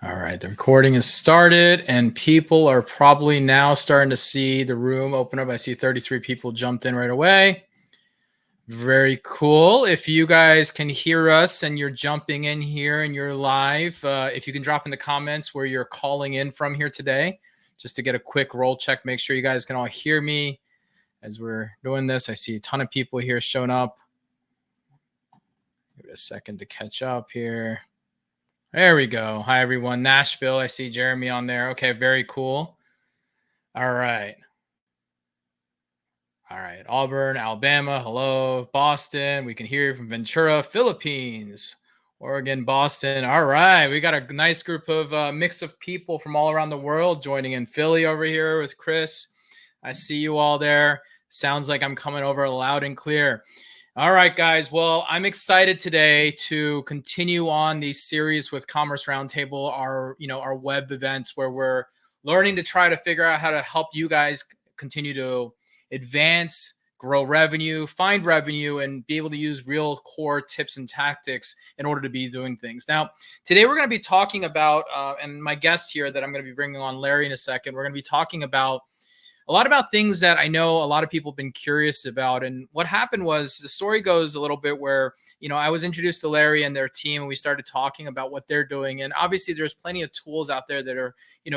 All right, the recording is started and people are probably now starting to see the room open up. I see 33 people jumped in right away. Very cool. If you guys can hear us and you're jumping in here and you're live, if you can drop in the comments where you're calling in from here today, just to get a quick roll check, make sure you guys can all hear me as we're doing this. I see a ton of people here showing up. Give it a second to catch up here. There we go. Hi, everyone. Nashville. I see Jeremy on there. Okay, very cool. All right. All right. Auburn, Alabama. Hello. Boston. We can hear you from Ventura, Philippines. Oregon, Boston. All right. We got a nice group of mix of people from all around the world joining in. Philly over here with Chris. I see you all there. Sounds like I'm coming over loud and clear. All right, guys. Well, I'm excited today to continue on these series with Commerce Roundtable, our web events where we're learning to try to figure out how to help you guys continue to advance, grow revenue, find revenue, and be able to use real core tips and tactics in order to be doing things. Now, today we're going to be talking about, and my guest here that I'm going to be bringing on, Larry, in a second, we're going to be talking about a lot about things that I know a lot of people have been curious about. And what happened was the story goes a little bit where, I was introduced to Larry and their team and we started talking about what they're doing. And obviously there's plenty of tools out there that are,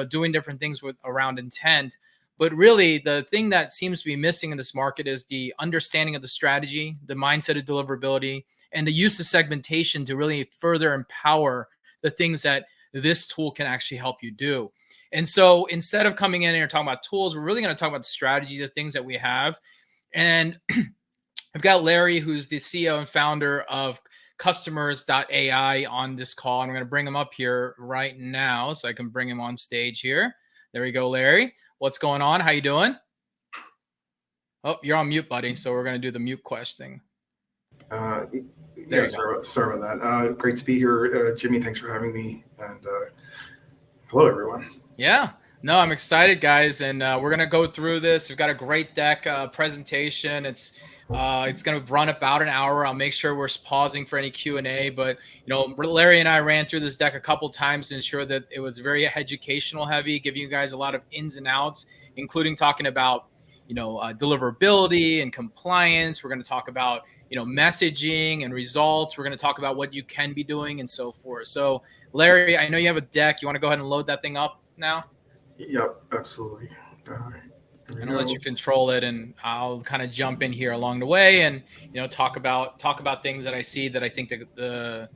doing different things around intent. But really the thing that seems to be missing in this market is the understanding of the strategy, the mindset of deliverability, and the use of segmentation to really further empower the things that this tool can actually help you do. And so instead of coming in here and talking about tools, we're really going to talk about the strategy, the things that we have. And I've got Larry, who's the CEO and founder of customers.ai on this call. I'm going to bring him up here right now so I can bring him on stage here. There we go, Larry. What's going on? How you doing? Oh, you're on mute, buddy. So we're going to do the mute question. Yeah, sorry about that. Great to be here, Jimmy. Thanks for having me. And hello, everyone. Yeah, no, I'm excited, guys, and we're gonna go through this. We've got a great deck presentation. It's gonna run about an hour. I'll make sure we're pausing for any Q&A. But Larry and I ran through this deck a couple times to ensure that it was very educational heavy, giving you guys a lot of ins and outs, including talking about deliverability and compliance. We're going to talk about messaging and results. We're going to talk about what you can be doing and so forth. So Larry, I know you have a deck. You want to go ahead and load that thing up now? Yep, absolutely. I'm gonna let you control it, and I'll kind of jump in here along the way, and talk about things that I see that I think the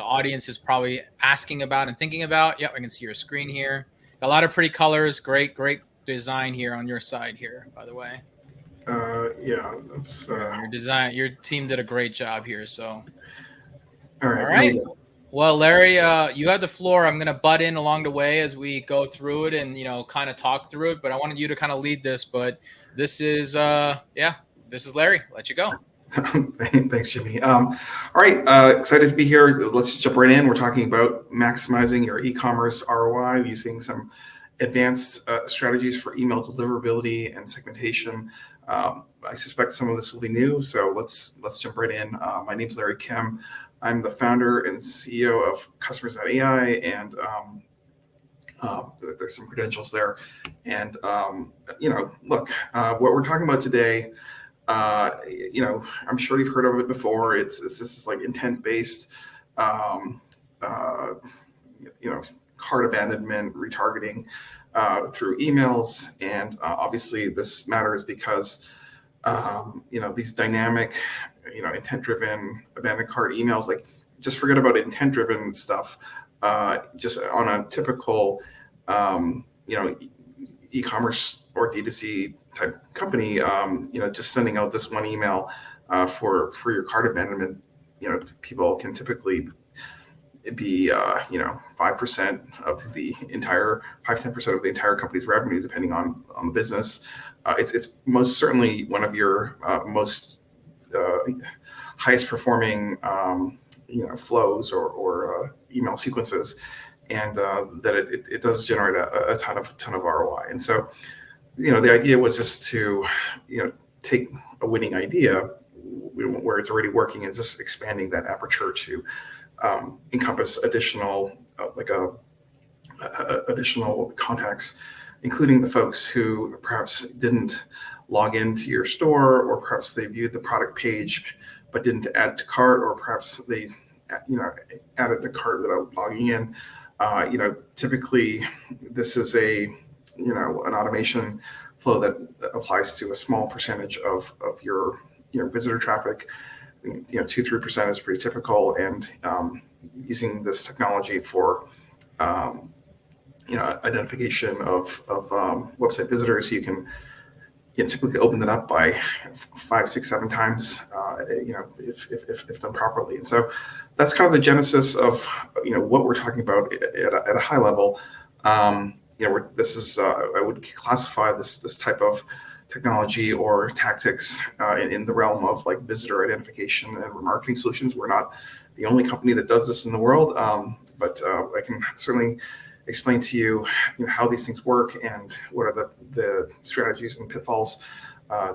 audience is probably asking about and thinking about. Yep, I can see your screen here. Got a lot of pretty colors. Great design here on your side here, by the way. Yeah, that's your team did a great job here. So all right. Well, Larry, you have the floor. I'm going to butt in along the way as we go through it and, kind of talk through it. But I wanted you to kind of lead this. But this is Larry. Let you go. Thanks, Jimmy. All right. Excited to be here. Let's jump right in. We're talking about maximizing your e-commerce ROI using some advanced strategies for email deliverability and segmentation. I suspect some of this will be new. So let's jump right in. My name's Larry Kim. I'm the founder and CEO of customers.ai, and there's some credentials there. And, look, what we're talking about today, I'm sure you've heard of it before. It's this like intent-based, cart abandonment, retargeting through emails. And obviously this matters because, these dynamic, intent-driven abandoned cart emails, like just forget about intent-driven stuff. Just on a typical, e-commerce or D2C type company, just sending out this one email for your cart abandonment, people can typically be 5% of the entire 5-10% of the entire company's revenue, depending on the business. It's most certainly one of your most highest performing flows or email sequences, and that it does generate a ton of ROI. And so the idea was just to take a winning idea where it's already working and just expanding that aperture to encompass additional like a additional contacts, including the folks who perhaps didn't log into your store, or perhaps they viewed the product page but didn't add to cart, or perhaps they added to cart without logging in. Typically this is an automation flow that applies to a small percentage of your visitor traffic. 2-3% is pretty typical, and using this technology for identification of website visitors, you can typically open it up by 5, 6, 7 times, if done properly. And so that's kind of the genesis of what we're talking about at a high level. This is I would classify this type of technology or tactics in the realm of like visitor identification and remarketing solutions. We're not the only company that does this in the world, but I can certainly explain to you, how these things work and what are the strategies and pitfalls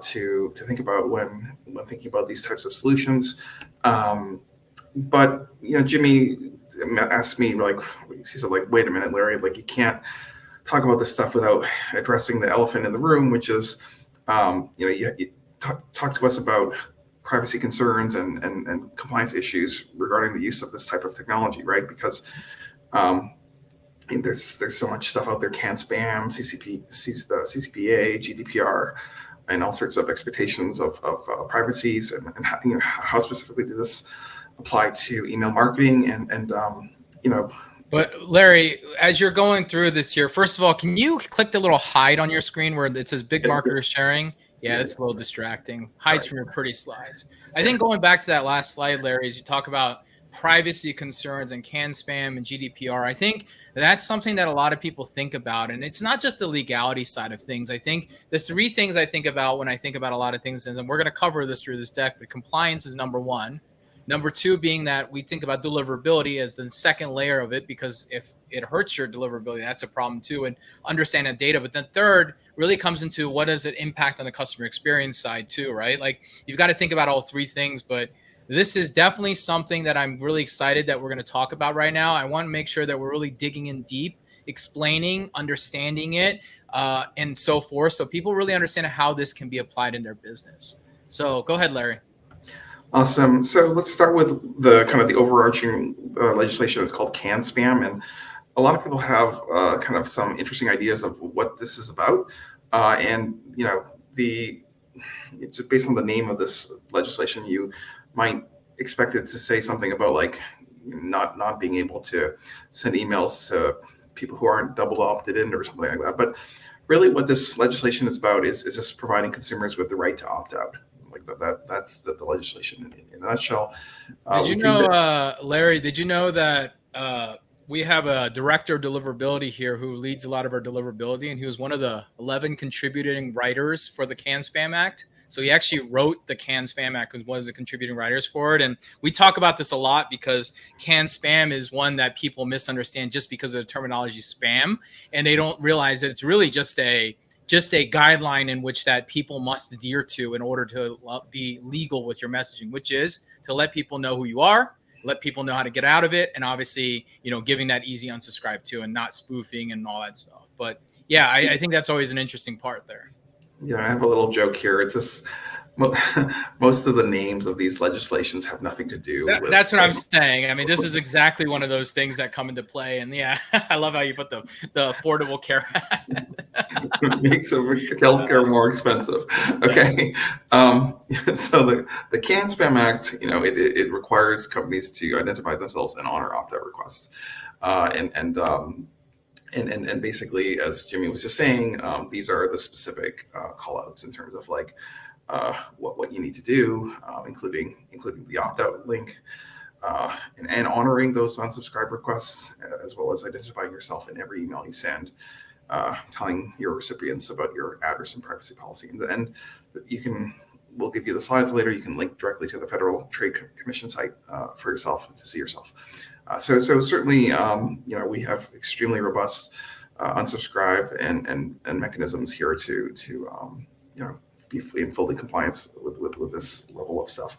to think about when thinking about these types of solutions. But Jimmy asked me, he said, wait a minute, Larry, you can't talk about this stuff without addressing the elephant in the room, which is you talk to us about privacy concerns and compliance issues regarding the use of this type of technology, right? Because there's so much stuff out there: CAN spam, CCPA, GDPR, and all sorts of expectations of privacies, and how specifically does this apply to email marketing and. But Larry, as you're going through this here, first of all, can you click the little hide on your screen where it says big marketer sharing? Yeah, that's a little distracting. Hides from your pretty slides. I think going back to that last slide, Larry, as you talk about privacy concerns and CAN spam and GDPR, I think that's something that a lot of people think about. And it's not just the legality side of things. I think the 3 things I think about when I think about a lot of things, and we're going to cover this through this deck, but compliance is number 1. Number 2 being that we think about deliverability as the second layer of it, because if it hurts your deliverability, that's a problem too, and understand that data. But then third really comes into what does it impact on the customer experience side too, right? You've got to think about all 3 things, but this is definitely something that I'm really excited that we're going to talk about right now. I want to make sure that we're really digging in deep, explaining, understanding it, and so forth, so people really understand how this can be applied in their business. So go ahead, Larry. Awesome. So let's start with the kind of the overarching legislation. It's called CAN spam, and a lot of people have kind of some interesting ideas of what this is about. And just based on the name of this legislation, you might expect it to say something about not being able to send emails to people who aren't double opted in or something like that. But really, what this legislation is about is just providing consumers with the right to opt out. That's the legislation in a nutshell. Did you know, Larry, did you know that we have a director of deliverability here who leads a lot of our deliverability, and he was one of the 11 contributing writers for the CAN Spam Act. So he actually wrote the CAN Spam Act and was the contributing writers for it. And we talk about this a lot because CAN Spam is one that people misunderstand just because of the terminology spam, and they don't realize that it's really just a guideline in which that people must adhere to in order to be legal with your messaging, which is to let people know who you are, let people know how to get out of it, and obviously, giving that easy unsubscribe to and not spoofing and all that stuff. But yeah, I think that's always an interesting part there. Yeah, I have a little joke here. It's just most of the names of these legislations have nothing to do with. That's what I'm saying. I mean, this is exactly one of those things that come into play. And yeah, I love how you put the Affordable Care Act. Makes healthcare more expensive. Okay. So the CAN Spam Act, it requires companies to identify themselves and honor opt-out requests. And basically, as Jimmy was just saying, these are the specific call-outs in terms of what you need to do, including the opt-out link, and honoring those unsubscribe requests, as well as identifying yourself in every email you send, telling your recipients about your address and privacy policy. And we'll give you the slides later. You can link directly to the Federal Trade Commission site for yourself to see yourself. So certainly, we have extremely robust unsubscribe and mechanisms here to be in fully compliance with this level of stuff.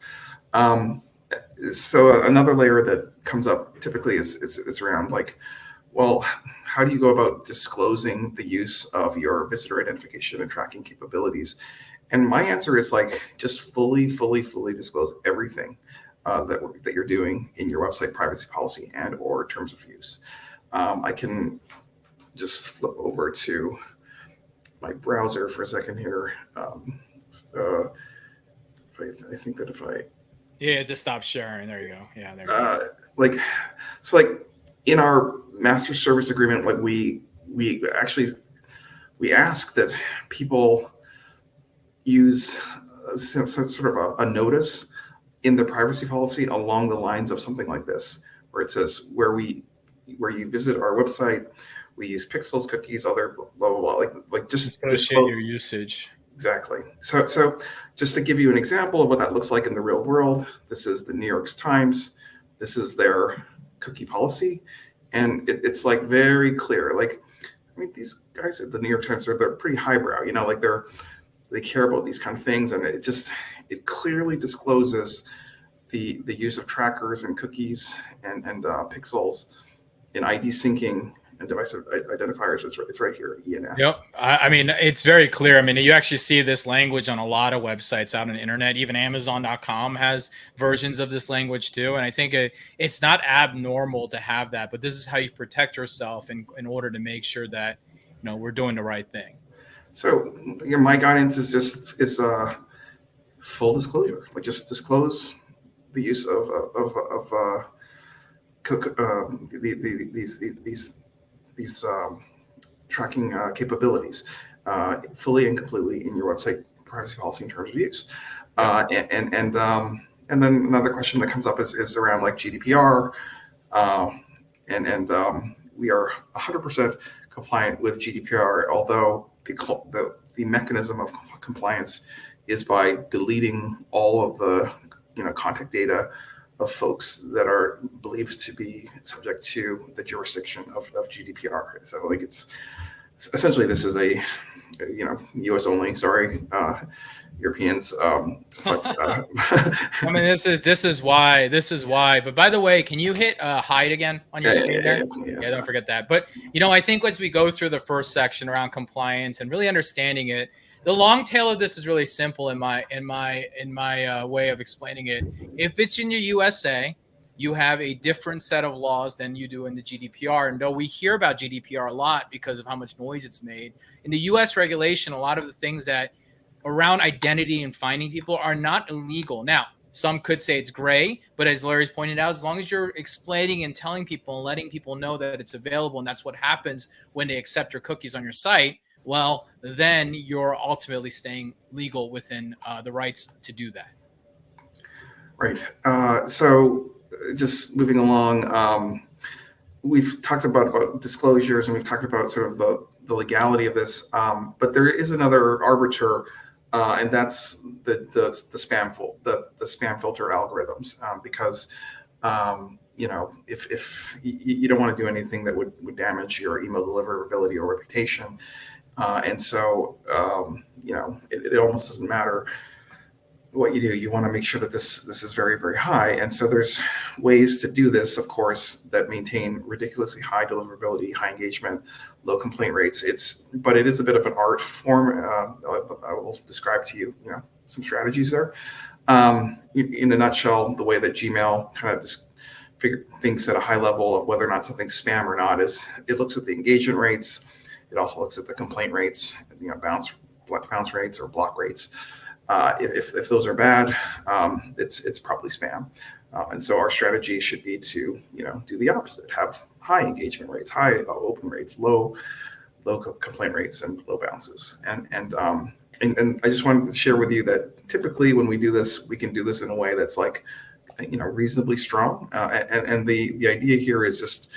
So another layer that comes up typically is around well, how do you go about disclosing the use of your visitor identification and tracking capabilities? And my answer is like, just fully disclose everything that you're doing in your website privacy policy and or terms of use. I can just flip over to my browser for a second here. I think that if I Yeah, just stop sharing. There you go. Yeah, there you go. like, so like in our master service agreement, like we actually we ask that people use sort of a notice in the privacy policy along the lines of something like this, where it says where you visit our website, we use pixels, cookies, other blah blah blah, like just Associate your usage. Exactly. So just to give you an example of what that looks like in the real world, this is the New York Times. This is their cookie policy, and it's like very clear. Like, I mean, these guys at the New York Times they're pretty highbrow, like they care about these kind of things, and it clearly discloses the use of trackers and cookies and pixels in ID syncing and device identifiers. It's right here, ENF. Yep. I mean, it's very clear. I mean, you actually see this language on a lot of websites out on the internet. Even Amazon.com has versions of this language too. And I think it's not abnormal to have that, but this is how you protect yourself in order to make sure that, we're doing the right thing. So my guidance is full disclosure. Like, just disclose the use of these tracking capabilities fully and completely in your website privacy policy in terms of use. And then another question that comes up is around like GDPR, and we are 100% compliant with GDPR, although the mechanism of compliance is by deleting all of the contact data of folks that are believed to be subject to the jurisdiction of GDPR. So like it's essentially, this is a US only, sorry, Europeans. But I mean, this is why. But by the way, can you hit hide again on your screen there? Yeah, don't forget that. But I think once we go through the first section around compliance and really understanding it, the long tail of this is really simple in my way of explaining it. If it's in the USA, you have a different set of laws than you do in the GDPR. And though we hear about GDPR a lot because of how much noise it's made, in the US regulation, a lot of the things that around identity and finding people are not illegal. Now, some could say it's gray, but as Larry's pointed out, as long as you're explaining and telling people and letting people know that it's available, and that's what happens when they accept your cookies on your site, well, then you're ultimately staying legal within the rights to do that. Right. So just moving along, we've talked about disclosures, and we've talked about sort of the legality of this, but there is another arbiter, and that's the spam filter algorithms, because if you don't want to do anything that would damage your email deliverability or reputation, and so it almost doesn't matter what you do. You want to make sure that this is very, very high. And so there's ways to do this, of course, that maintain ridiculously high deliverability, high engagement, low complaint rates. But it is a bit of an art form. I will describe to you, some strategies there. In a nutshell, the way that Gmail kind of thinks at a high level of whether or not something's spam or not is it looks at the engagement rates. It also looks at the complaint rates, bounce rates or block rates. If those are bad, it's probably spam. And so our strategy should be to do the opposite: have high engagement rates, high open rates, low complaint rates, and low bounces. And I just wanted to share with you that typically when we do this, we can do this in a way that's like reasonably strong. And the idea here is just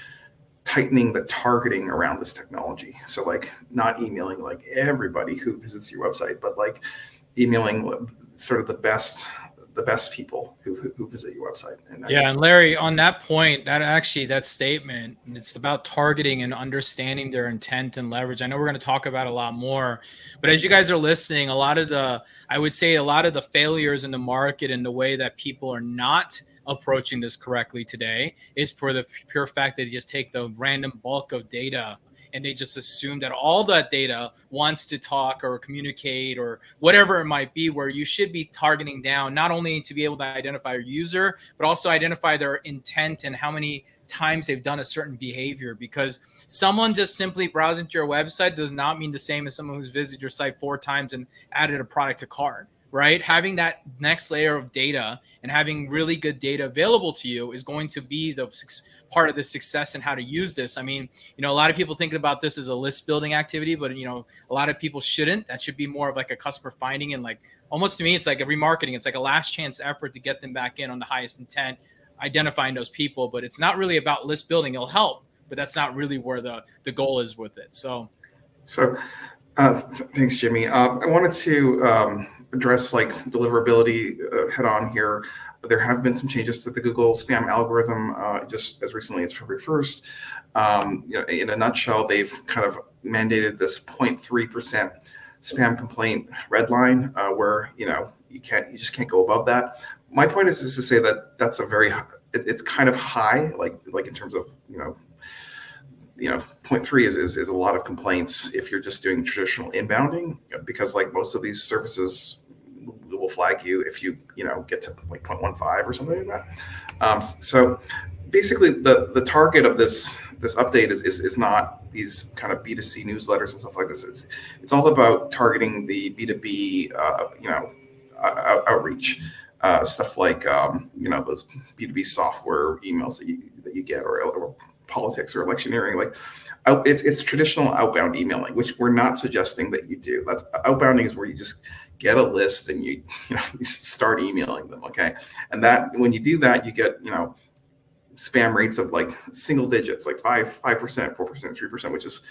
tightening the targeting around this technology. So like not emailing like everybody who visits your website, but like emailing sort of the best people who visit your website. And Larry, on that point, that statement, it's about targeting and understanding their intent and leverage. I know we're going to talk about a lot more, but as you guys are listening, I would say a lot of the failures in the market and the way that people are not approaching this correctly today is for the pure fact that they just take the random bulk of data and they just assume that all that data wants to talk or communicate or whatever it might be, where you should be targeting down not only to be able to identify your user, but also identify their intent and how many times they've done a certain behavior. Because someone just simply browsing to your website does not mean the same as someone who's visited your site 4 times and added a product to cart. Right? Having that next layer of data and having really good data available to you is going to be the part of the success and how to use this. I mean, a lot of people think about this as a list building activity, but a lot of people shouldn't. That should be more of like a customer finding, and like almost to me, it's like a remarketing. It's like a last chance effort to get them back in on the highest intent, identifying those people. But it's not really about list building. It'll help, but that's not really where the goal is with it. So thanks, Jimmy. I wanted to address like deliverability head on here. There have been some changes to the Google spam algorithm just as recently as February 1st. In a nutshell, they've kind of mandated this 0.3% spam complaint red line where you just can't go above that. My point is to say that that's it's kind of high, like in terms of 0.3 is a lot of complaints if you're just doing traditional inbounding, because like most of these services will flag you if you get to like 0.15 or something like that. So basically the target of this update is not these kind of B2C newsletters and stuff like this. It's all about targeting the B2B outreach, stuff like those B2B software emails that you get, or politics or electioneering. Like it's traditional outbound emailing, which we're not suggesting that you do. That's outbounding is where you just get a list and you start emailing them. Okay. And that when you do that, you get, spam rates of like single digits, like 5%, 4%, 3%, which is,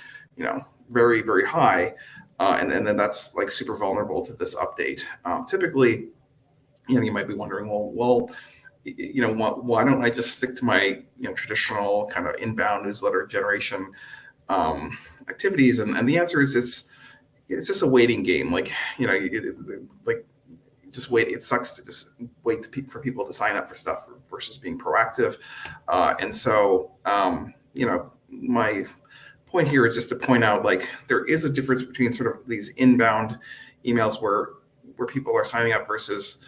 very, very high. And then that's like super vulnerable to this update. Typically, you might be wondering, well, why don't I just stick to my traditional kind of inbound newsletter generation activities? And the answer is it's just a waiting game. Like just wait. It sucks to just wait for people to sign up for stuff versus being proactive. And so my point here is just to point out, like, there is a difference between sort of these inbound emails where people are signing up versus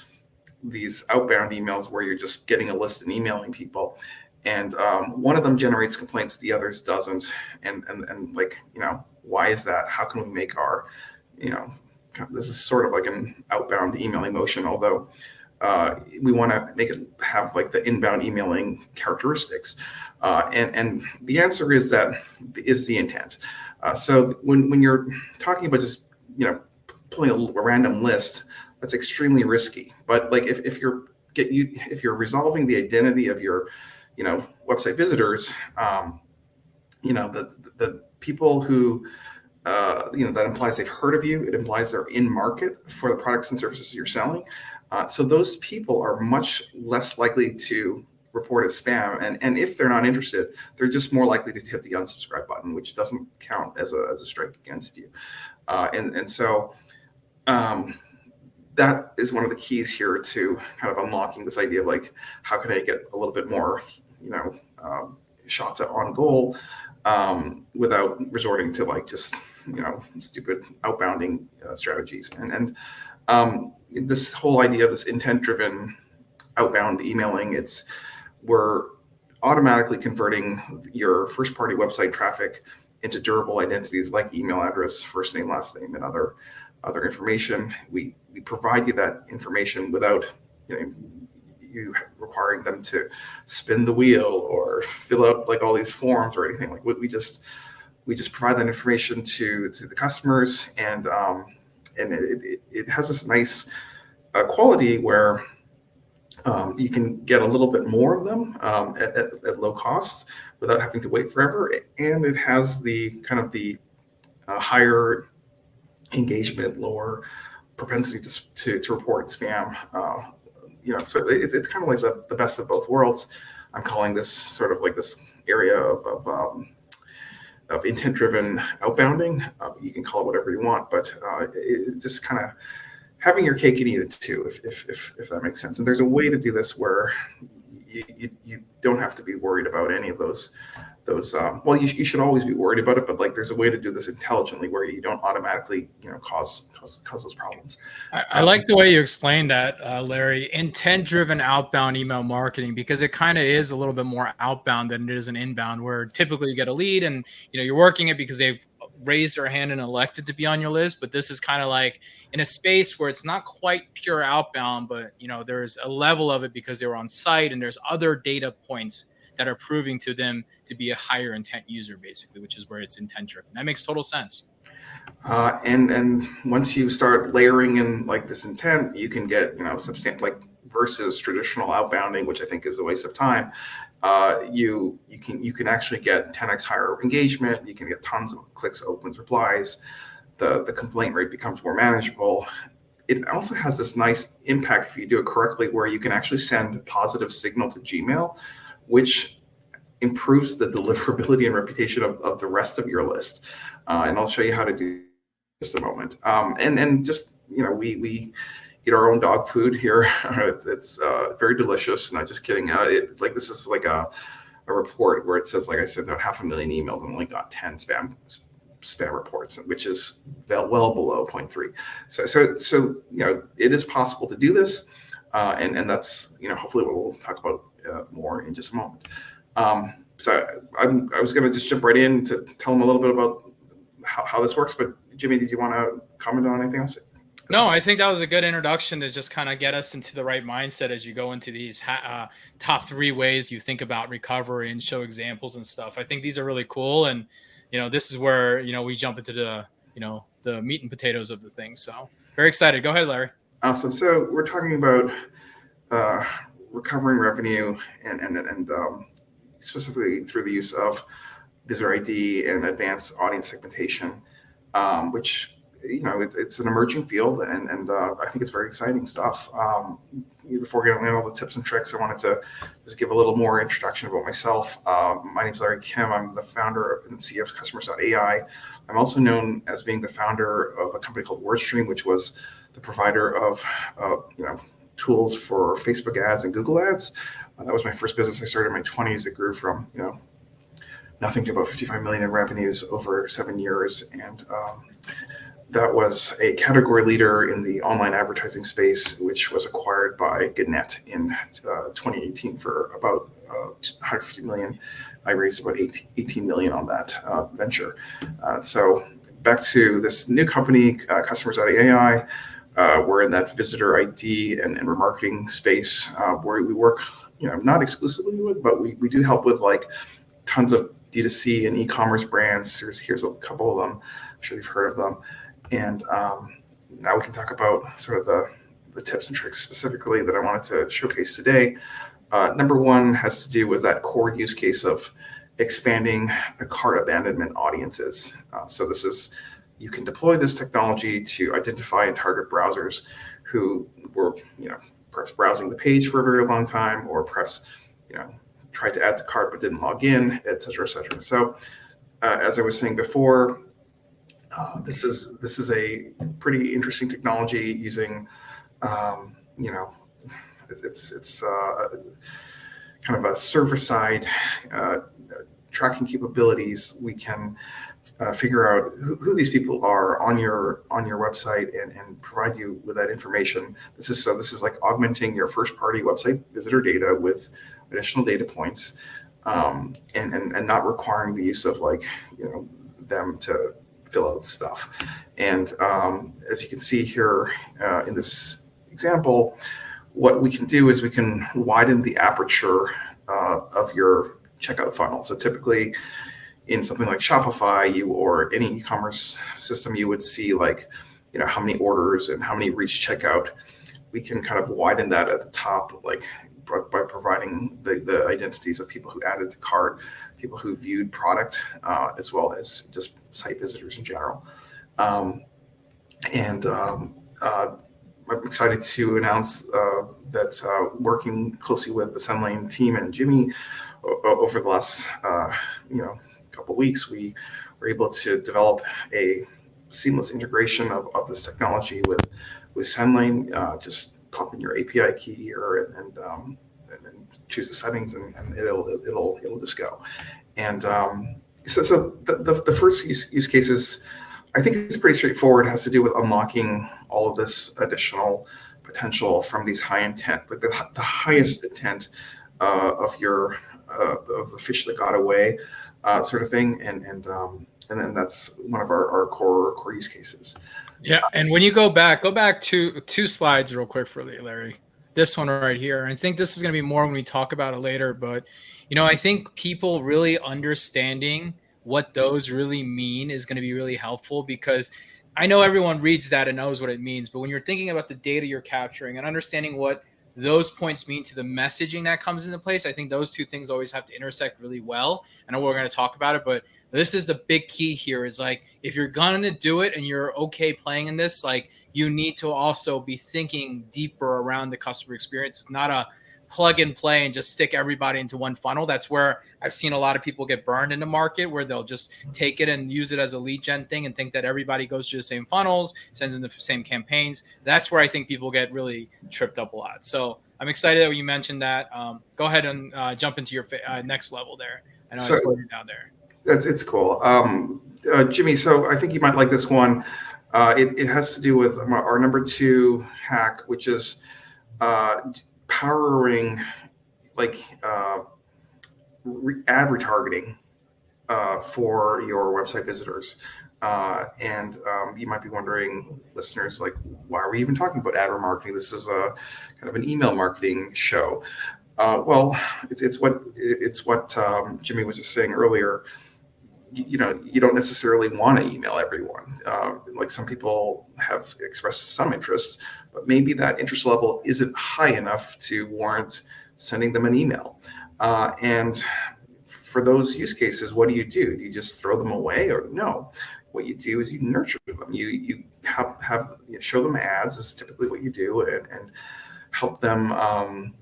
these outbound emails where you're just getting a list and emailing people. And one of them generates complaints, the others doesn't. And like, why is that? How can we make our, this is sort of like an outbound emailing motion, although we want to make it have like the inbound emailing characteristics. And the answer is the intent. So when you're talking about just, pulling a random list, that's extremely risky. But like if you're resolving the identity of your, website visitors, the people who, that implies they've heard of you. It implies they're in market for the products and services you're selling. So those people are much less likely to report as spam. And if they're not interested, they're just more likely to hit the unsubscribe button, which doesn't count as a strike against you. And so that is one of the keys here to kind of unlocking this idea of like, how can I get a little bit more, shots on goal without resorting to like just, stupid outbounding strategies. And this whole idea of this intent-driven outbound emailing, we're automatically converting your first-party website traffic into durable identities like email address, first name, last name, and other information. We provide you that information without you requiring them to spin the wheel or fill out like all these forms or anything. Like we just provide that information to the customers, and it has this nice quality where you can get a little bit more of them at low cost without having to wait forever, and it has the kind of the higher engagement, lower propensity to report spam. So it's kind of like the best of both worlds. I'm calling this sort of like this area of intent-driven outbounding. You can call it whatever you want, but it's just kind of having your cake and eat it too, if that makes sense. And there's a way to do this where you don't have to be worried about any of those. Well, you should always be worried about it, but like there's a way to do this intelligently where you don't automatically cause those problems. I like the way you explained that, Larry. Intent-driven outbound email marketing, because it kind of is a little bit more outbound than it is an inbound, where typically you get a lead and you're working it because they've raised their hand and elected to be on your list. But this is kind of like in a space where it's not quite pure outbound, but there's a level of it because they were on site and there's other data points that are proving to them to be a higher intent user, basically, which is where it's intent driven. That makes total sense. And once you start layering in like this intent, you can get substantial, like versus traditional outbounding, which I think is a waste of time. You can actually get 10x higher engagement. You can get tons of clicks, opens, replies. The complaint rate becomes more manageable. It also has this nice impact if you do it correctly, where you can actually send positive signal to Gmail, which improves the deliverability and reputation of the rest of your list. And I'll show you how to do this in a moment. And just, we eat our own dog food here. It's very delicious. Not just kidding. This is like a report where it says, like I sent out 500,000 emails and only got 10 spam reports, which is well below 0.3. So it is possible to do this. And that's, hopefully what we'll talk about more in just a moment. So I was going to just jump right in to tell them a little bit about how this works. But Jimmy, did you want to comment on anything else? No, I think that was a good introduction to just kind of get us into the right mindset as you go into these top 3 ways you think about recovery and show examples and stuff. I think these are really cool. And, this is where, we jump into the meat and potatoes of the thing. So very excited. Go ahead, Larry. Awesome. So we're talking about recovering revenue and specifically through the use of visitor ID and advanced audience segmentation, which it's an emerging field, and I think it's very exciting stuff. Before getting into all the tips and tricks, I wanted to just give a little more introduction about myself. My name is Larry Kim. I'm the founder and CEO of Customers.ai. I'm also known as being the founder of a company called WordStream, which was the provider of tools for Facebook ads and Google ads. That was my first business I started in my 20s. It grew from nothing to about 55 million in revenues over 7 years, and that was a category leader in the online advertising space, which was acquired by Gannett in 2018 for about 150 million. I raised about 18 million on that venture. So back to this new company, Customers.ai. We're in that visitor ID and remarketing space where we work, not exclusively with, but we do help with like tons of D2C and e-commerce brands. Here's a couple of them. I'm sure you've heard of them. And now we can talk about sort of the tips and tricks specifically that I wanted to showcase today. Number 1 has to do with that core use case of expanding the cart abandonment audiences. So you can deploy this technology to identify and target browsers who were, perhaps browsing the page for a very long time, or perhaps, tried to add to cart but didn't log in, et cetera, et cetera. So as I was saying before, this is a pretty interesting technology using, it's kind of a server-side tracking capabilities. We can figure out who these people are on your website and provide you with that information. This is like augmenting your first-party website visitor data with additional data points, and not requiring the use of them to fill out stuff. And as you can see here in this example, what we can do is we can widen the aperture of your checkout funnel. So typically in something like Shopify or any e-commerce system, you would see how many orders and how many reach checkout. We can kind of widen that at the top, by providing the identities of people who added to cart, people who viewed product, as well as just site visitors in general. I'm excited to announce that working closely with the Sendlane team and Jimmy over the last couple of weeks, we were able to develop a seamless integration of this technology with Sendlane. Just pump in your API key here and and choose the settings, and it'll just go. And so the first use cases, I think it's pretty straightforward. It has to do with unlocking all of this additional potential from these high intent, like the highest intent of the fish that got away, sort of thing, and then that's one of our core use cases. Yeah, and when you go back to 2 slides real quick for Larry. This one right here. I think this is going to be more when we talk about it later, but I think people really understanding what those really mean is going to be really helpful, because I know everyone reads that and knows what it means, but when you're thinking about the data you're capturing and understanding what those points mean to the messaging that comes into place, I think those 2 things always have to intersect really well. I know we're going to talk about it, but this is the big key here, is like, if you're going to do it and you're okay playing in this, like, you need to also be thinking deeper around the customer experience. It's not a plug and play and just stick everybody into one funnel. That's where I've seen a lot of people get burned in the market, where they'll just take it and use it as a lead gen thing and think that everybody goes through the same funnels, sends in the same campaigns. That's where I think people get really tripped up a lot. So I'm excited that you mentioned that. Go ahead and jump into your next level there. I know I slowed you down there. It's cool. Jimmy, so I think you might like this one. It has to do with our number 2 hack, which is powering ad retargeting for your website visitors. And you might be wondering, listeners, like, why are we even talking about ad remarketing? This is a kind of an email marketing show. Well, it's what Jimmy was just saying earlier. You don't necessarily want to email everyone. Like, some people have expressed some interest, but maybe that interest level isn't high enough to warrant sending them an email. And for those use cases, what do? Do you just throw them away? Or no? What you do is you nurture them. You show them ads, is typically what you do, and help them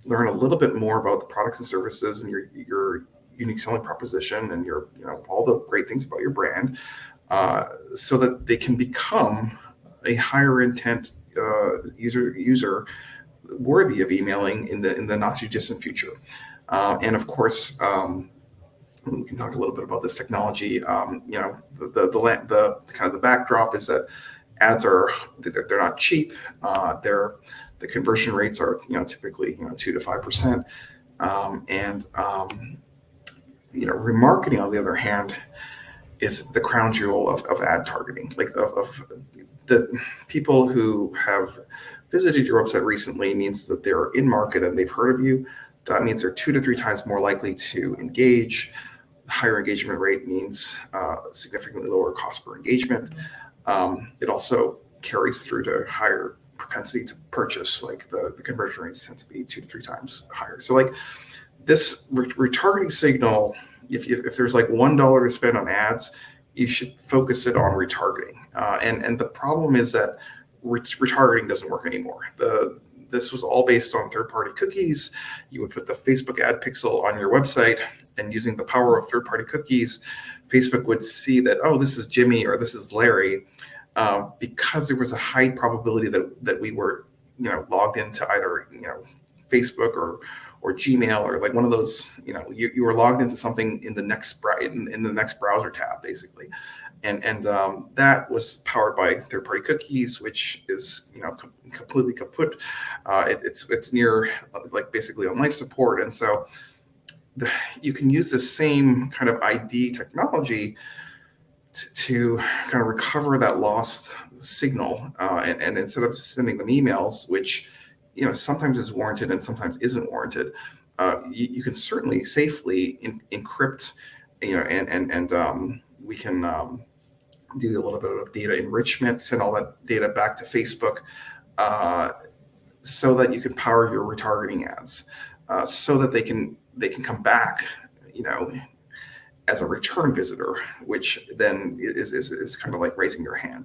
learn a little bit more about the products and services and your unique selling proposition and your all the great things about your brand, so that they can become a higher intent user worthy of emailing in the not too distant future. And of course, we can talk a little bit about this technology. The kind of the backdrop is that ads they're not cheap. The conversion rates are typically 2 to 5%, and remarketing, on the other hand, is the crown jewel of ad targeting. Like, of the people who have visited your website recently means that they're in market and they've heard of you. That means they're 2 to 3 times more likely to engage. Higher engagement rate means significantly lower cost per engagement. It also carries through to higher propensity to purchase. Like, the conversion rates tend to be 2 to 3 times higher. So, like, this retargeting signal, if there's like $1 to spend on ads, you should focus it on retargeting. And the problem is that retargeting doesn't work anymore. This was all based on third-party cookies. You would put the Facebook ad pixel on your website, and using the power of third-party cookies, Facebook would see that, oh, this is Jimmy or this is Larry, because there was a high probability that we were logged into either Facebook or Gmail, or like one of those, you were logged into something in the next browser tab, basically. And that was powered by third-party cookies, which is completely kaput. It's near like basically on life support. And so you can use the same kind of ID technology to kind of recover that lost signal, and instead of sending them emails, which sometimes is warranted and sometimes isn't warranted, you can certainly safely encrypt, and we can do a little bit of data enrichment, send all that data back to Facebook, so that you can power your retargeting ads, so that they can come back, as a return visitor, which then is kind of like raising your hand.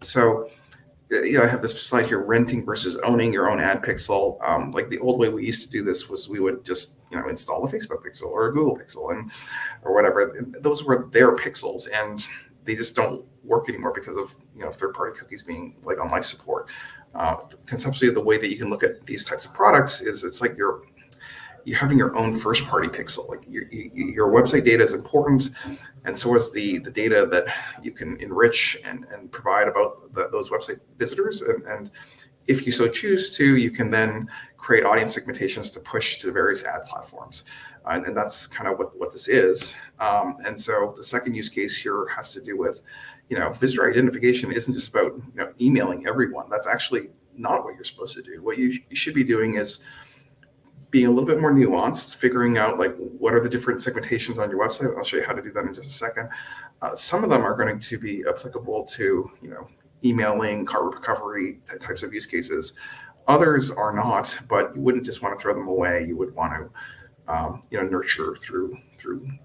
So I have this slide here: renting versus owning your own ad pixel. Like, the old way we used to do this was we would just install a Facebook pixel or a Google pixel or whatever. Those were their pixels, and they just don't work anymore because of third-party cookies being on life support. Conceptually, the way that you can look at these types of products is it's like you're you're having your own first party pixel. Like your website data is important, and so is the data that you can enrich and provide about those website visitors. And if you so choose to, you can then create audience segmentations to push to various ad platforms. And that's kind of what this is. And so the second use case here has to do with, visitor identification isn't just about emailing everyone. That's actually not what you're supposed to do. What you should be doing is being a little bit more nuanced, figuring out like what are the different segmentations on your website. I'll show you how to do that in just a second. Some of them are going to be applicable to emailing, cart recovery types of use cases. Others are not, but you wouldn't just want to throw them away. You would want to nurture through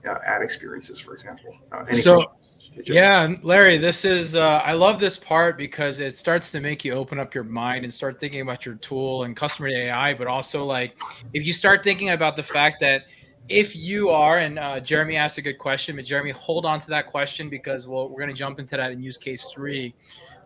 ad experiences, for example. Yeah, Larry, this is I love this part because it starts to make you open up your mind and start thinking about your tool and customer AI, but also like if you start thinking about the fact that if you are, and Jeremy asked a good question, but Jeremy, hold on to that question because we're going to jump into that in use case 3.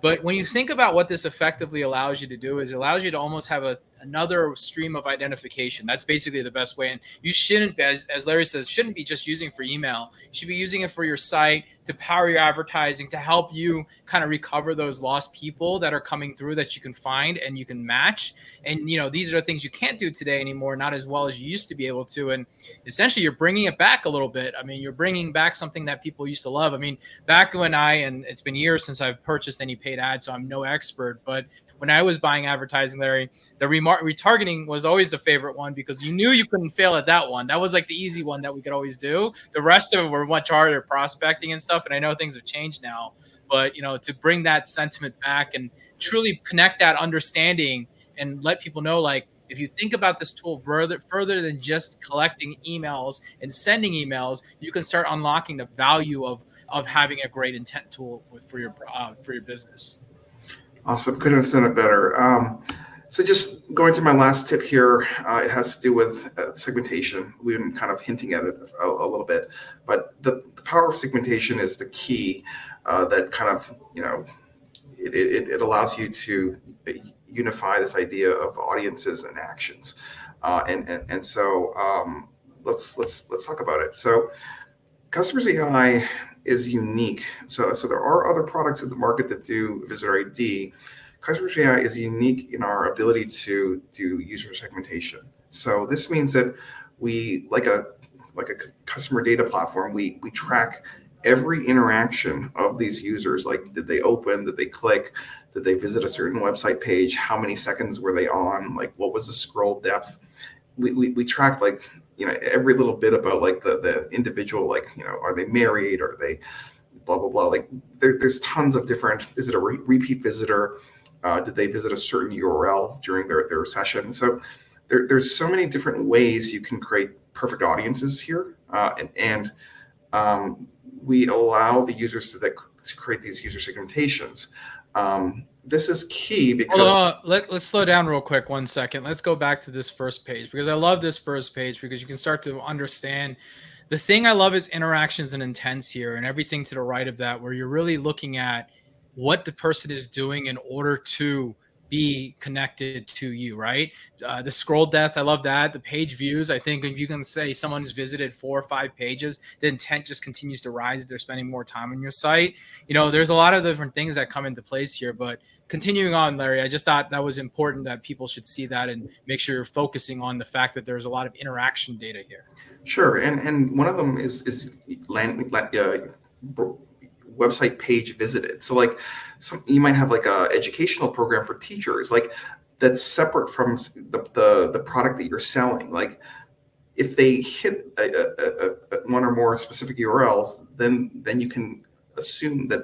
But when you think about what this effectively allows you to do is it allows you to almost have another stream of identification. That's basically the best way. And you shouldn't, as Larry says, shouldn't be just using for email. You should be using it for your site, to power your advertising, to help you kind of recover those lost people that are coming through that you can find and you can match. And, these are the things you can't do today anymore, not as well as you used to be able to. And essentially you're bringing it back a little bit. I mean, you're bringing back something that people used to love. I mean, back when and it's been years since I've purchased any paid ads, so I'm no expert, but when I was buying advertising, Larry, the retargeting was always the favorite one because you knew you couldn't fail at that one. That was like the easy one that we could always do. The rest of it were much harder, prospecting and stuff. And I know things have changed now, but to bring that sentiment back and truly connect that understanding and let people know, like, if you think about this tool further than just collecting emails and sending emails, you can start unlocking the value of having a great intent tool for your business. Awesome. Couldn't have said it better. So just going to my last tip here, it has to do with segmentation. We've been kind of hinting at it a little bit, but the power of segmentation is the key that kind of, it allows you to unify this idea of audiences and actions. And so let's talk about it. So Customers AI is unique. So there are other products in the market that do visitor ID. Customers AI is unique in our ability to do user segmentation. So this means that we, like a customer data platform, we track every interaction of these users. Like, did they open? Did they click? Did they visit a certain website page? How many seconds were they on? Like, what was the scroll depth? We track every little bit about like the individual, are they married? Are they blah, blah, blah. Like there's tons of different, is it a repeat visitor? Did they visit a certain URL during their session? So there's so many different ways you can create perfect audiences here. And we allow the users to create these user segmentations. This is key because let's slow down real quick 1 second. Let's go back to this first page because I love this first page because you can start to understand. The thing I love is interactions and intents here and everything to the right of that, where you're really looking at what the person is doing in order to be connected to you, right? The scroll depth, I love that. The page views, I think if you can say someone's visited 4 or 5 pages, the intent just continues to rise. They're spending more time on your site. There's a lot of different things that come into place here, but continuing on, Larry, I just thought that was important that people should see that and make sure you're focusing on the fact that there's a lot of interaction data here. Sure, and one of them is website page visited. So like you might have like a educational program for teachers, like that's separate from the product that you're selling. Like if they hit one or more specific URLs, then you can assume that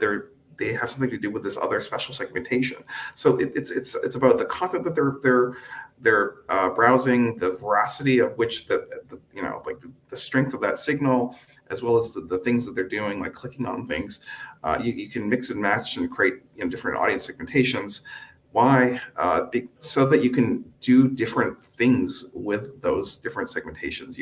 they have something to do with this other special segmentation. So it's about the content that they're browsing, the veracity of which the strength of that signal, as well as the things that they're doing, like clicking on things. You can mix and match and create different audience segmentations. Why? So that you can do different things with those different segmentations.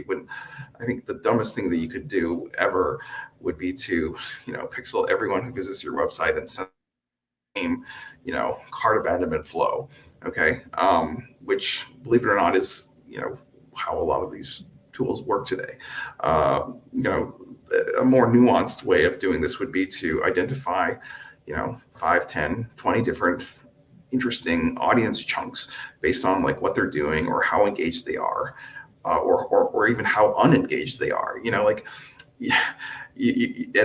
I think the dumbest thing that you could do ever would be to, pixel everyone who visits your website and send the same, cart abandonment flow. Okay. Which, believe it or not, is, how a lot of these tools work today. You know, a more nuanced way of doing this would be to identify, 5, 10, 20 different interesting audience chunks based on like what they're doing or how engaged they are, or even how unengaged they are. And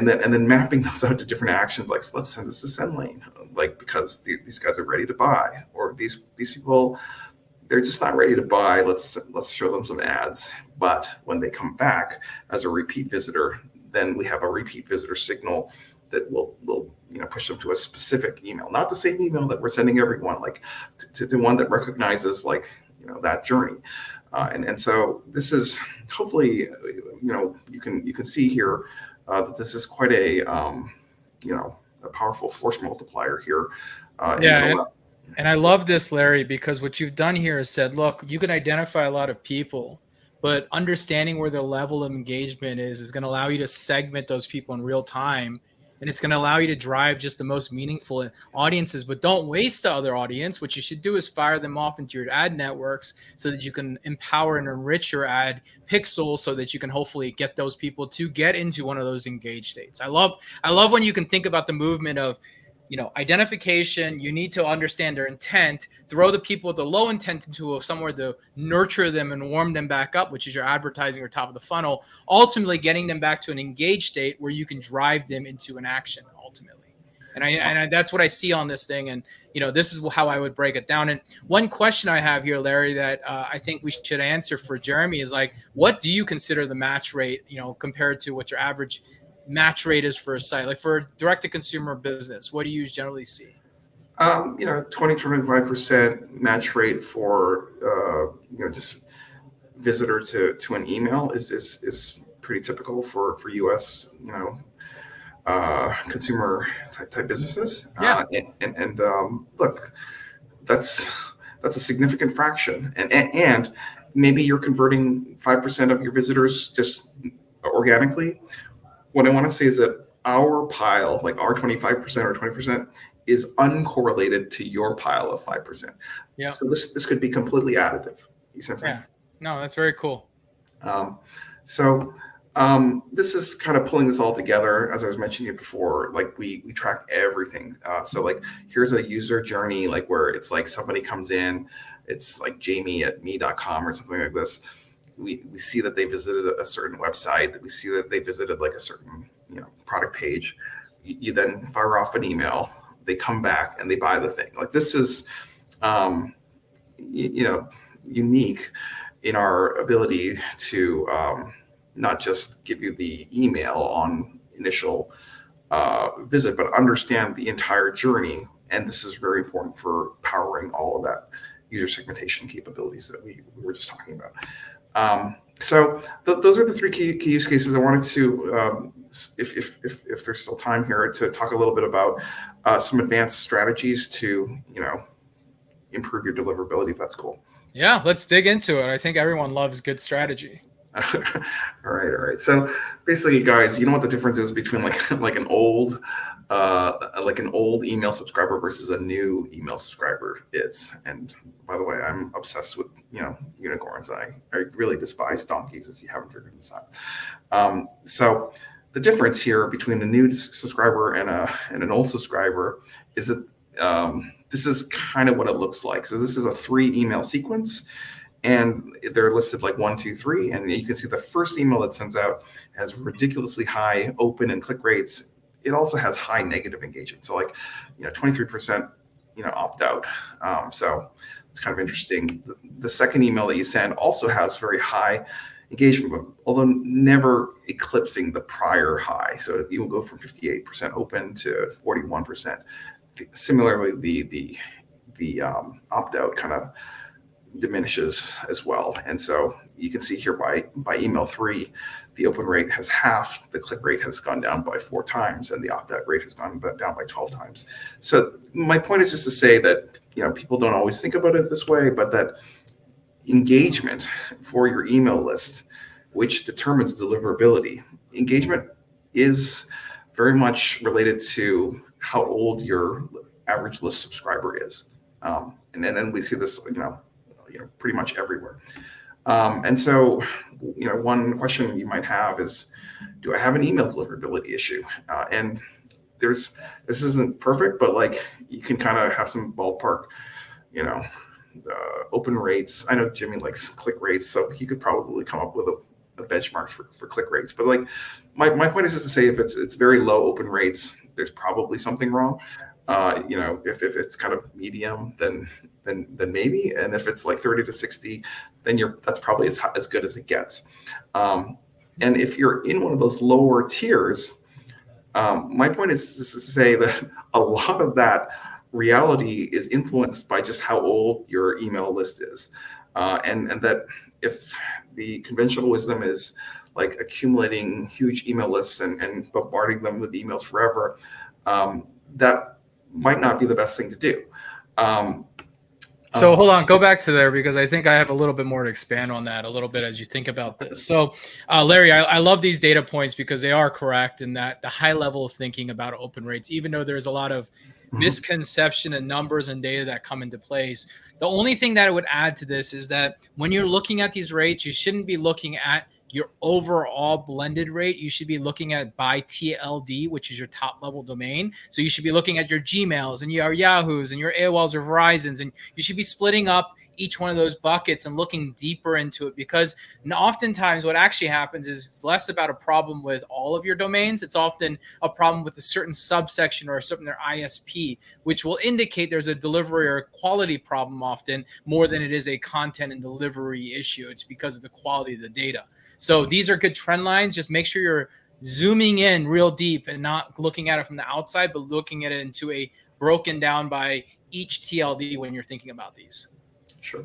then mapping those out to different actions. Like, so let's send this to Sendlane, like because these guys are ready to buy, or these people, they're just not ready to buy. Let's show them some ads. But when they come back as a repeat visitor, then we have a repeat visitor signal that will push them to a specific email, not the same email that we're sending everyone, like to the one that recognizes like that journey. And so this is hopefully you can see here that this is quite a powerful force multiplier here. And I love this, Larry, because what you've done here is said, look, you can identify a lot of people, but understanding where their level of engagement is going to allow you to segment those people in real time. And it's going to allow you to drive just the most meaningful audiences, but don't waste the other audience. What you should do is fire them off into your ad networks so that you can empower and enrich your ad pixels so that you can hopefully get those people to get into one of those engaged states. I love when you can think about the movement of, identification. You need to understand their intent, throw the people with the low intent into somewhere to nurture them and warm them back up, which is your advertising or top of the funnel, ultimately getting them back to an engaged state where you can drive them into an action ultimately. And that's what I see on this thing. And, this is how I would break it down. And one question I have here, Larry, that I think we should answer for Jeremy is like, what do you consider the match rate, compared to what your average match rate is for a site, like for a direct-to-consumer business? What do you generally see? 20-25% match rate for just visitor to an email is pretty typical for US consumer type businesses. Yeah. Look, that's a significant fraction, and maybe you're converting 5% of your visitors just organically. What I want to say is that our pile, like our 25% or 20%, is uncorrelated to your pile of 5%. Yeah. So this could be completely additive. You see what I'm saying? Yeah. No, that's very cool. This is kind of pulling this all together. As I was mentioning it before, like we track everything. So like here's a user journey, like where it's like somebody comes in, it's like jamie@me.com or something like this. We see that they visited a certain website, that we see that they visited like a certain product page. You then fire off an email, they come back and they buy the thing. Like this is unique in our ability to not just give you the email on initial visit, but understand the entire journey. And this is very important for powering all of that user segmentation capabilities that we were just talking about. So those are the three key use cases. I wanted to, if there's still time here, to talk a little bit about some advanced strategies to, improve your deliverability, if that's cool. Yeah, let's dig into it. I think everyone loves good strategy. All right. So basically, guys, you know what the difference is between like an old email subscriber versus a new email subscriber is. And by the way, I'm obsessed with unicorns. I really despise donkeys, if you haven't figured this out. So the difference here between a new subscriber and an old subscriber is that this is kind of what it looks like. So this is a 3-email sequence. And they're listed like 1, 2, 3. And you can see the first email it sends out has ridiculously high open and click rates. It also has high negative engagement. So 23%, opt out. So it's kind of interesting. The second email that you send also has very high engagement, although never eclipsing the prior high. So you will go from 58% open to 41%. Similarly, the opt out kind of diminishes as well. And so you can see here by email 3, the open rate has halved, the click rate has gone down by 4 times, and the opt-out rate has gone down by 12 times. So my point is just to say that people don't always think about it this way, but that engagement for your email list, which determines deliverability, engagement is very much related to how old your average list subscriber is. And then we see this, pretty much everywhere. And so, one question you might have is, do I have an email deliverability issue? And this isn't perfect, but like you can kind of have some ballpark, you know, open rates. I know Jimmy likes click rates, so he could probably come up with a benchmark for click rates. But like my point is just to say, if it's very low open rates, there's probably something wrong. If it's kind of medium, then maybe, and if it's like 30 to 60, then that's probably as good as it gets. And if you're in one of those lower tiers, my point is to say that a lot of that reality is influenced by just how old your email list is, and that if the conventional wisdom is like accumulating huge email lists and bombarding them with emails forever, that might not be the best thing to do. So hold on, go back to there, because I think I have a little bit more to expand on that a little bit as you think about this. So Larry, I love these data points because they are correct in that the high level of thinking about open rates, even though there's a lot of misconception and numbers and data that come into place. The only thing that I would add to this is that when you're looking at these rates, you shouldn't be looking at your overall blended rate. You should be looking at by TLD, which is your top level domain. So you should be looking at your Gmails and your Yahoos and your AOLs or Verizons, and you should be splitting up each one of those buckets and looking deeper into it, because oftentimes what actually happens is it's less about a problem with all of your domains. It's often a problem with a certain subsection or a certain ISP, which will indicate there's a delivery or a quality problem often more than it is a content and delivery issue. It's because of the quality of the data. So these are good trend lines. Just make sure you're zooming in real deep and not looking at it from the outside, but looking at it into a broken down by each TLD when you're thinking about these. Sure,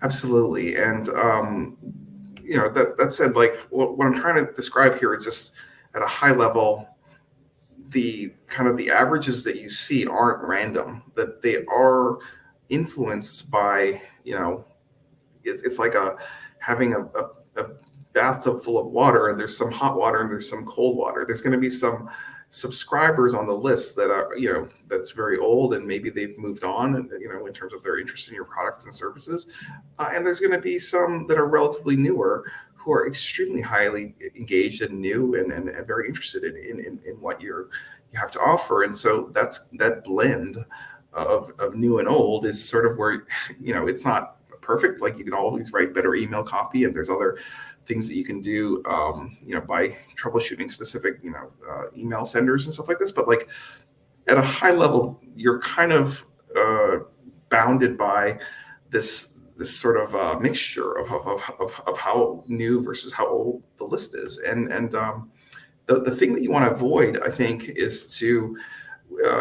absolutely. And that said, like what I'm trying to describe here is just at a high level, the kind of the averages that you see aren't random, that they are influenced by, it's like having a bathtub full of water, and there's some hot water and there's some cold water. There's going to be some subscribers on the list that are, that's very old, and maybe they've moved on, and in terms of their interest in your products and services. And there's going to be some that are relatively newer who are extremely highly engaged and new and very interested in what you have to offer. And so that blend of new and old is sort of where, it's not perfect. Like you can always write better email copy, and there's other things that you can do, by troubleshooting specific, email senders and stuff like this. But like at a high level, you're kind of bounded by this sort of mixture of how new versus how old the list is. And the thing that you want to avoid, I think, is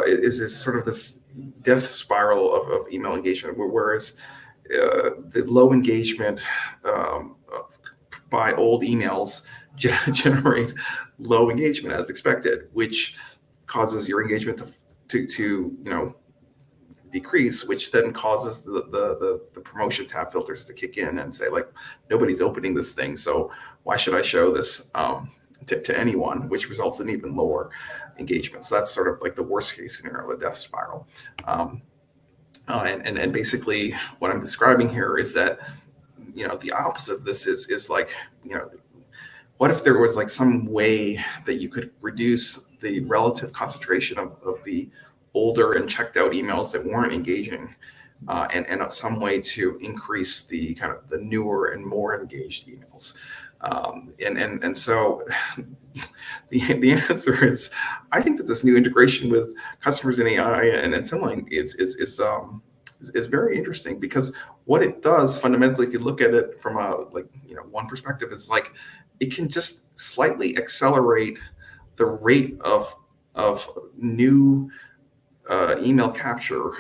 is sort of this death spiral of email engagement, whereas the low engagement by old emails generate low engagement as expected, which causes your engagement to decrease, which then causes the promotion tab filters to kick in and say, like, nobody's opening this thing, so why should I show this to anyone, which results in even lower engagement. So that's sort of like the worst case scenario, the death spiral. And basically what I'm describing here is that, the opposite of this is like, what if there was like some way that you could reduce the relative concentration of the older and checked out emails that weren't engaging, and some way to increase the kind of the newer and more engaged emails. And so the answer is, I think that this new integration with customers in AI and Sendlane is very interesting, because what it does fundamentally, if you look at it from one perspective, is like it can just slightly accelerate the rate of new email capture.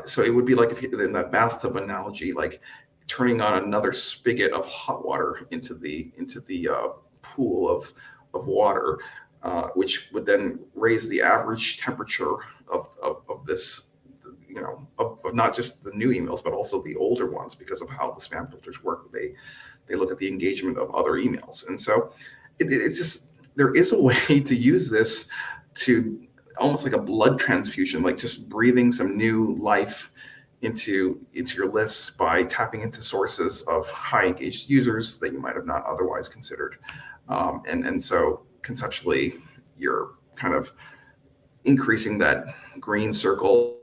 So it would be like, if you, in that bathtub analogy, like turning on another spigot of hot water into the pool of water, which would then raise the average temperature of this, of not just the new emails, but also the older ones, because of how the spam filters work. They look at the engagement of other emails. And so it's just, there is a way to use this to almost like a blood transfusion, like just breathing some new life into your lists by tapping into sources of high engaged users that you might have not otherwise considered. And so conceptually, you're kind of increasing that green circle.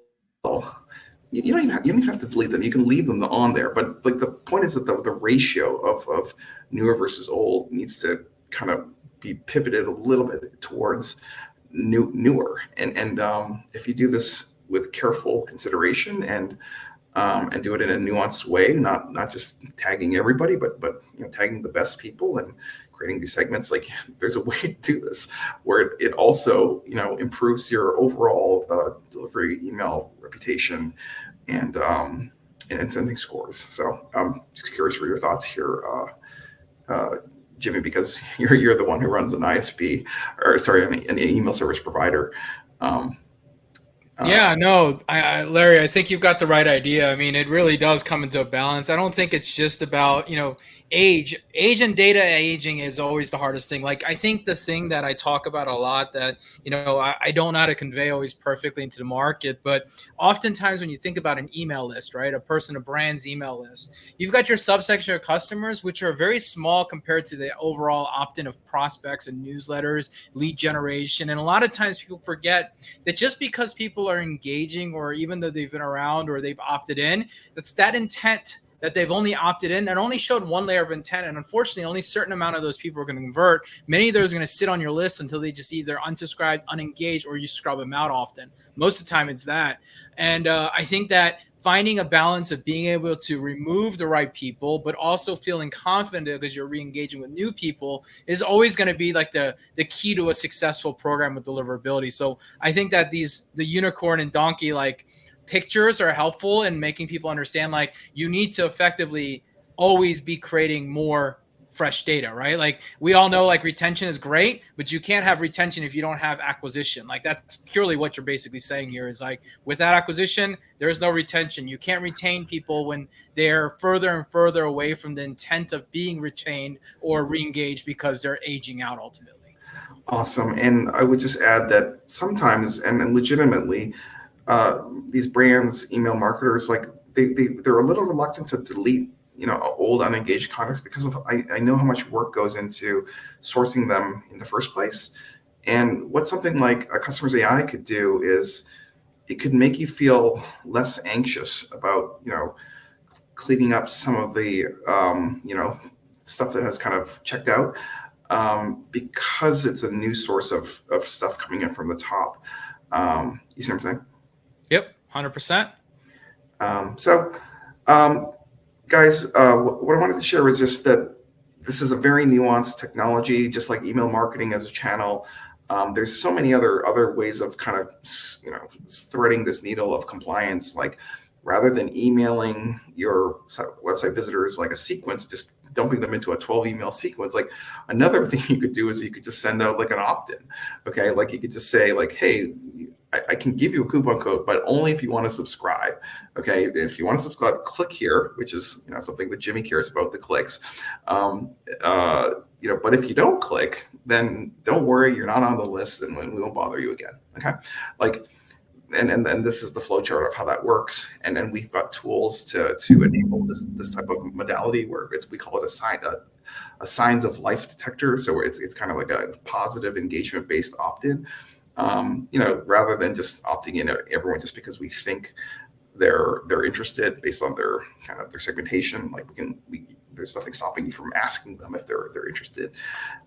You don't even have to delete them. You can leave them on there. But like the point is that the ratio of newer versus old needs to kind of be pivoted a little bit towards newer. And if you do this with careful consideration and do it in a nuanced way, not just tagging everybody, but tagging the best people and creating these segments. Like there's a way to do this where it also improves your overall delivery email reputation and sending scores. So I'm just curious for your thoughts here, Jimmy, because you're the one who runs an ISP, or sorry, an email service provider. Yeah, no, Larry, I think you've got the right idea. I mean, it really does come into a balance. I don't think it's just about, age and data aging is always the hardest thing. Like, I think the thing that I talk about a lot that, I don't know how to convey always perfectly into the market, but oftentimes when you think about an email list, right, a brand's email list, you've got your subsection of customers, which are very small compared to the overall opt-in of prospects and newsletters, lead generation. And a lot of times people forget that just because people are engaging, or even though they've been around or they've opted in, that's that intent that they've only opted in and only showed one layer of intent. And unfortunately, only a certain amount of those people are going to convert. Many of those are going to sit on your list until they just either unsubscribe, unengaged, or you scrub them out often. Most of the time it's that. And I think that finding a balance of being able to remove the right people, but also feeling confident because you're re-engaging with new people is always going to be like the key to a successful program with deliverability. So I think that the unicorn and donkey pictures are helpful in making people understand you need to effectively always be creating more fresh data, right? Like we all know retention is great, but you can't have retention if you don't have acquisition. That's purely what you're basically saying here is without acquisition, there is no retention. You can't retain people when they're further and further away from the intent of being retained or re-engaged because they're aging out ultimately. Awesome. And I would just add that sometimes and legitimately, these brands, email marketers, they're a little reluctant to delete old unengaged contacts because I know how much work goes into sourcing them in the first place. And what something like a customer's AI could do is it could make you feel less anxious about cleaning up some of the stuff that has kind of checked out, because it's a new source of stuff coming in from the top. You see what I'm saying? Yep, 100%. Guys, what I wanted to share was just that this is a very nuanced technology, just like email marketing as a channel. There's so many other ways of kind of threading this needle of compliance. Rather than emailing your website visitors like a sequence, just dumping them into a 12 email sequence. Another thing you could do is you could just send out an opt-in. Okay, you could just say hey, I can give you a coupon code, but only if you want to subscribe. Okay, if you want to subscribe, click here, which is something that Jimmy cares about, the clicks. But if you don't click, then don't worry, you're not on the list, and we won't bother you again. Okay, and this is the flow chart of how that works. And then we've got tools to enable this type of modality where we call it a signs of life detector. So it's kind of like a positive engagement based opt-in. Rather than just opting in everyone just because we think they're interested based on their kind of their segmentation. There's nothing stopping you from asking them if they're interested,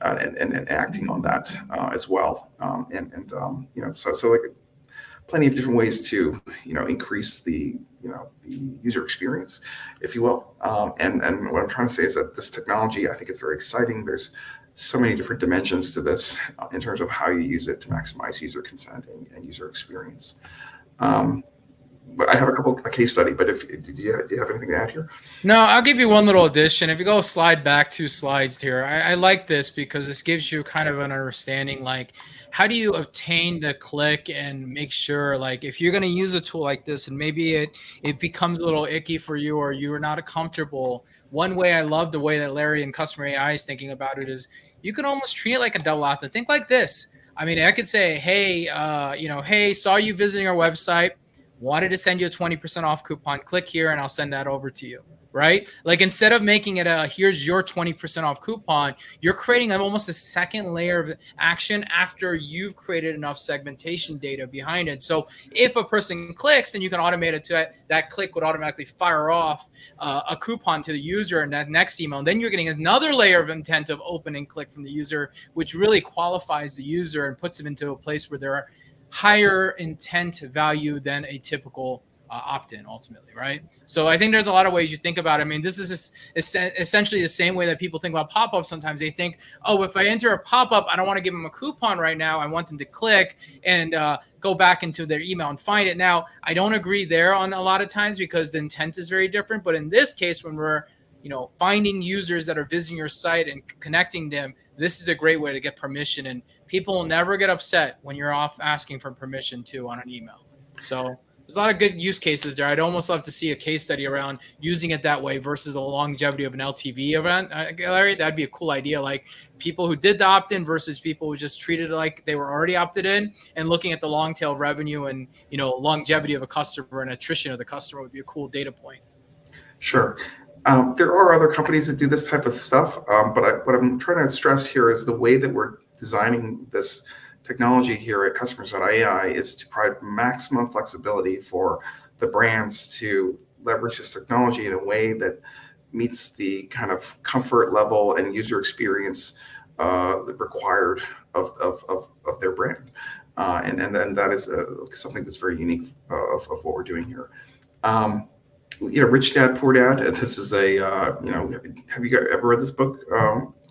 and acting on that as well. So plenty of different ways to increase the the user experience, if you will. And what I'm trying to say is that this technology, I think it's very exciting. There's so many different dimensions to this in terms of how you use it to maximize user consent and user experience. But I have a case study, but do you have anything to add here? No, I'll give you one little addition. If you go slide back 2 slides here, I like this because this gives you kind of an understanding how do you obtain the click and make sure if you're going to use a tool like this and maybe it becomes a little icky for you or you're not comfortable. One way, I love the way that Larry and Customer AI is thinking about it, is you can almost treat it like a double opt-in. Think like this. I mean, I could say, hey, hey, saw you visiting our website. wanted to send you a 20% off coupon, click here and I'll send that over to you. Right? Like instead of making it a here's your 20% off coupon, you're creating almost a second layer of action after you've created enough segmentation data behind it. So if a person clicks, then you can automate it to that click would automatically fire off a coupon to the user in that next email. And then you're getting another layer of intent of open and click from the user, which really qualifies the user and puts them into a place where there are higher intent value than a typical opt-in ultimately, right? So I think there's a lot of ways you think about it. I mean, this is essentially the same way that people think about pop-ups. Sometimes they think, oh, if I enter a pop-up, I don't want to give them a coupon right now. I want them to click and go back into their email and find it. Now, I don't agree there on a lot of times because the intent is very different. But in this case, when we're finding users that are visiting your site and connecting them, this is a great way to get permission. And people will never get upset when you're off asking for permission too on an email. So there's a lot of good use cases there. I'd almost love to see a case study around using it that way versus the longevity of an LTV event. Larry, that'd be a cool idea. Like people who did the opt-in versus people who just treated it like they were already opted in, and looking at the long tail revenue and longevity of a customer and attrition of the customer would be a cool data point. Sure. There are other companies that do this type of stuff, but what I'm trying to stress here is the way that we're designing this technology here at Customers.ai is to provide maximum flexibility for the brands to leverage this technology in a way that meets the kind of comfort level and user experience required of their brand. And that is something that's very unique of what we're doing here. Rich Dad Poor Dad. This is have you ever read this book,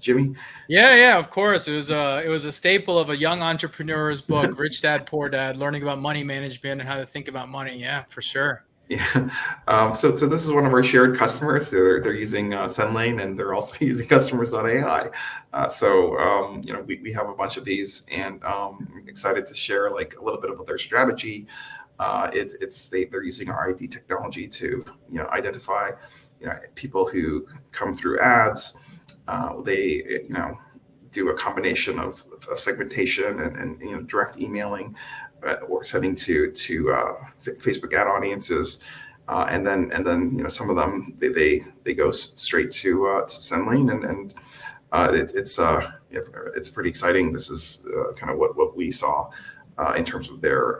Jimmy? Yeah, of course. It was a staple of a young entrepreneur's book, Rich Dad Poor Dad, learning about money management and how to think about money. Yeah, for sure. Yeah. So this is one of our shared customers. They're using Sendlane, and they're also using Customers.ai. We have a bunch of these, and I'm excited to share like a little bit about their strategy. They're using our ID technology to identify people who come through ads. They do a combination of segmentation and direct emailing or sending to Facebook ad audiences, and then some of them they go straight to Sendlane, and it's pretty exciting. This is kind of what we saw in terms of their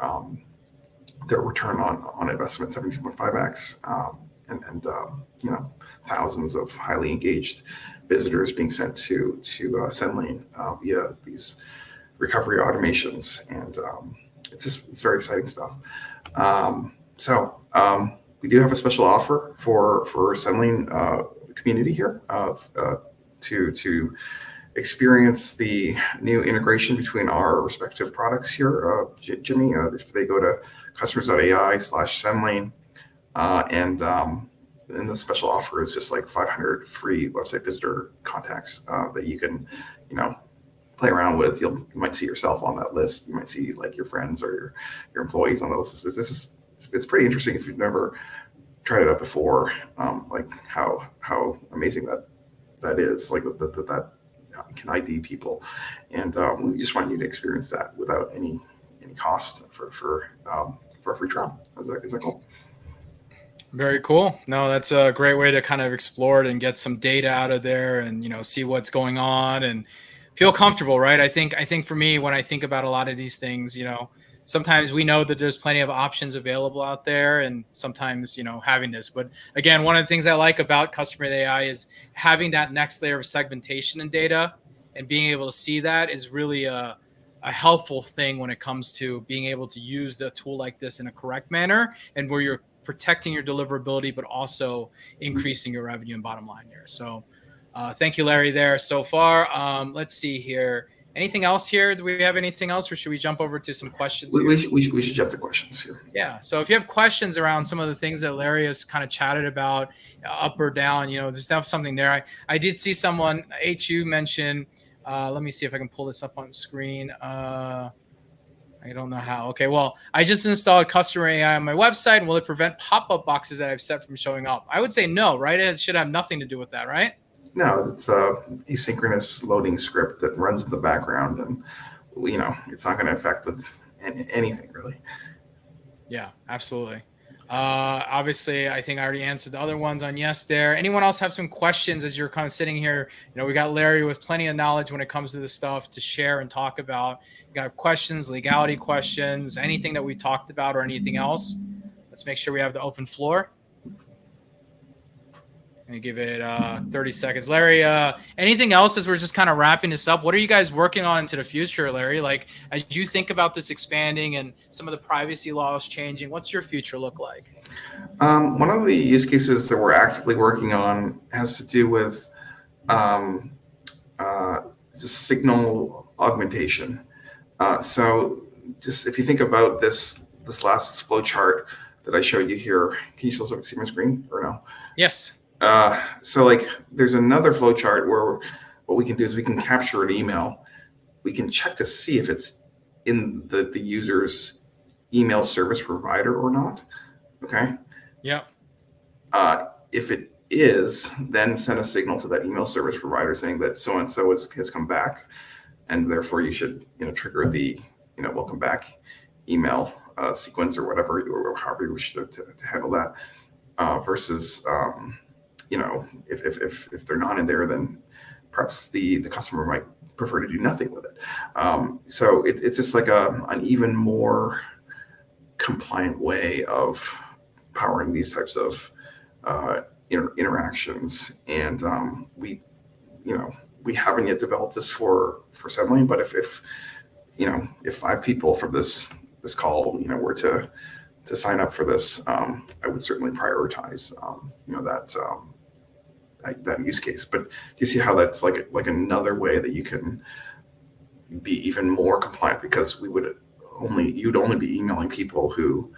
return on investment, 17.5x, and thousands of highly engaged visitors being sent to Sendlane via these recovery automations, and it's very exciting stuff. We do have a special offer for Sendlane community here to experience the new integration between our respective products here. Jimmy, if they go to Customers.ai/Sendlane, and the special offer is just like 500 free website visitor contacts that you can, play around with. You might see yourself on that list. You might see like your friends or your employees on the list. It's pretty interesting if you've never tried it out before. Like how amazing that is. Like that can ID people, and we just want you to experience that without any cost for a free trial. Is that cool? Very cool. No, that's a great way to kind of explore it and get some data out of there, and see what's going on and feel comfortable, right? I think for me, when I think about a lot of these things, sometimes we know that there's plenty of options available out there, and sometimes having this. But again, one of the things I like about Customer.ai is having that next layer of segmentation and data, and being able to see that is really a helpful thing when it comes to being able to use a tool like this in a correct manner, and where you're protecting your deliverability, but also increasing your revenue and bottom line there. So thank you, Larry, there so far. Let's see here. Anything else here? Do we have anything else, or should we jump over to some questions? We should jump to questions here. Yeah. So if you have questions around some of the things that Larry has kind of chatted about, up or down, there's definitely something there. I did see someone, HU, mention, let me see if I can pull this up on screen. I don't know how. Okay, well, I just installed Customer.ai on my website. Will it prevent pop-up boxes that I've set from showing up? I would say no, right? It should have nothing to do with that, right? No, it's a asynchronous loading script that runs in the background, and it's not going to affect with anything really. Yeah, absolutely. Obviously, I think I already answered the other ones on yes there. Anyone else have some questions as you're kind of sitting here? We got Larry with plenty of knowledge when it comes to this stuff to share and talk about. You got questions, legality questions, anything that we talked about or anything else? Let's make sure we have the open floor. Let me give it 30 seconds. Larry, anything else as we're just kind of wrapping this up? What are you guys working on into the future, Larry? Like, as you think about this expanding and some of the privacy laws changing, what's your future look like? One of the use cases that we're actively working on has to do with just signal augmentation. So just if you think about this last flow chart that I showed you here, can you still see my screen or no? Yes. So like there's another flow chart where what we can do is we can capture an email. We can check to see if it's in the user's email service provider or not. Okay. Yeah. If it is, then send a signal to that email service provider saying that so-and-so has come back, and therefore you should trigger the welcome back email sequence or whatever, or however you wish to handle that. Versus if they're not in there, then perhaps the customer might prefer to do nothing with it. So it's just like an even more compliant way of powering these types of interactions. And we haven't yet developed this for Sendlane, but if 5 people from this call were to sign up for this, I would certainly prioritize that use case. But do you see how that's like another way that you can be even more compliant, because you'd only be emailing people who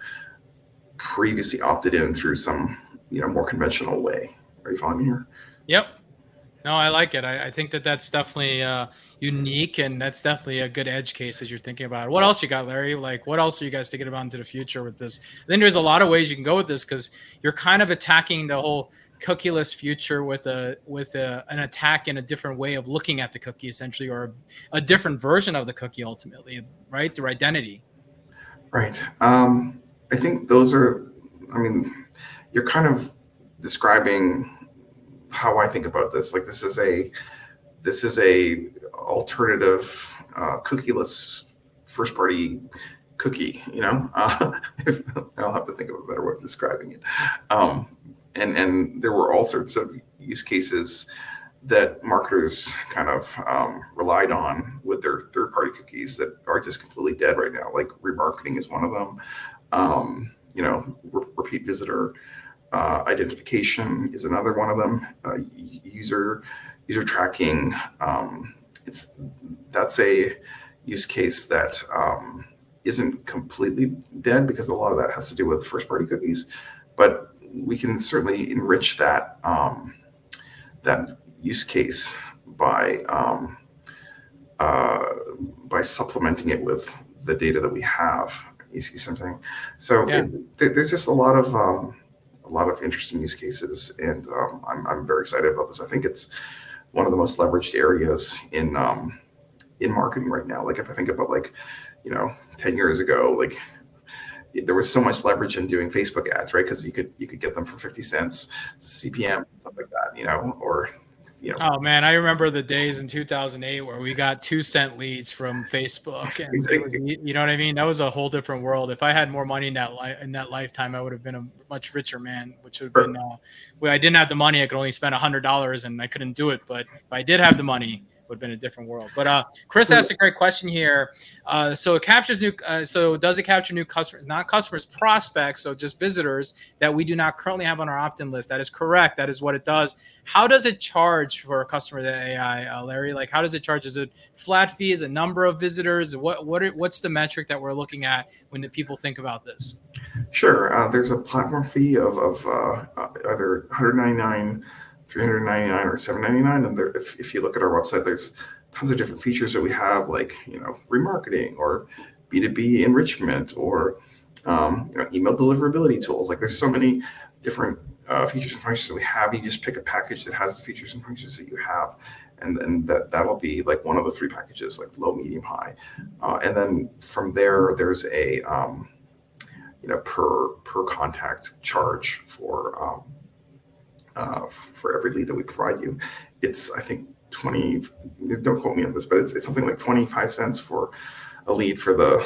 previously opted in through some more conventional way. Are you following me here? Yep. No, I like it. I think that's definitely unique, and that's definitely a good edge case as you're thinking about it. What else you got, Larry? Like, what else are you guys thinking about into the future with this? I think there's a lot of ways you can go with this, because you're kind of attacking the whole cookieless future with an attack in a different way of looking at the cookie, essentially, or a different version of the cookie ultimately, right? Through identity. Right. I think those are, you're kind of describing how I think about this. Like this is a alternative cookieless first party cookie. I'll have to think of a better way of describing it. And there were all sorts of use cases that marketers kind of relied on with their third-party cookies that are just completely dead right now. Like remarketing is one of them. Repeat visitor identification is another one of them. User tracking. That's a use case that isn't completely dead, because a lot of that has to do with first-party cookies, but we can certainly enrich that use case by supplementing it with the data that we have. You see something? So yeah. There's just a lot of interesting use cases, and I'm very excited about this. I think it's one of the most leveraged areas in marketing right now. Like if I think about 10 years ago, like there was so much leverage in doing Facebook ads, right? Because you could get them for 50 cents CPM, stuff like that, or. Oh man, I remember the days in 2008 where we got 2-cent leads from Facebook, and exactly. You know what I mean? That was a whole different world. If I had more money in that lifetime, I would have been a much richer man. Which would have been, I didn't have the money. I could only spend $100, and I couldn't do it. But if I did have the money, it would have been a different world. But Chris asked a great question here. So it captures so does it capture new customers, not customers, prospects? So just visitors that we do not currently have on our opt-in list. That is correct. That is what it does. How does it charge for a customer that AI, Larry? Like, how does it charge? Is it flat fee? Is it number of visitors? What's the metric that we're looking at when the people think about this? Sure. There's a platform fee of either $199, $399, or $799. And if you look at our website, there's tons of different features that we have, like remarketing or B2B enrichment or email deliverability tools. Like there's so many different features and functions that we have. You just pick a package that has the features and functions that you have, and that'll be like one of the 3 packages, like low, medium, high. And then from there, there's a per contact charge for every lead that we provide you. It's, I think, 20, don't quote me on this, but it's something like 25 cents for a lead for the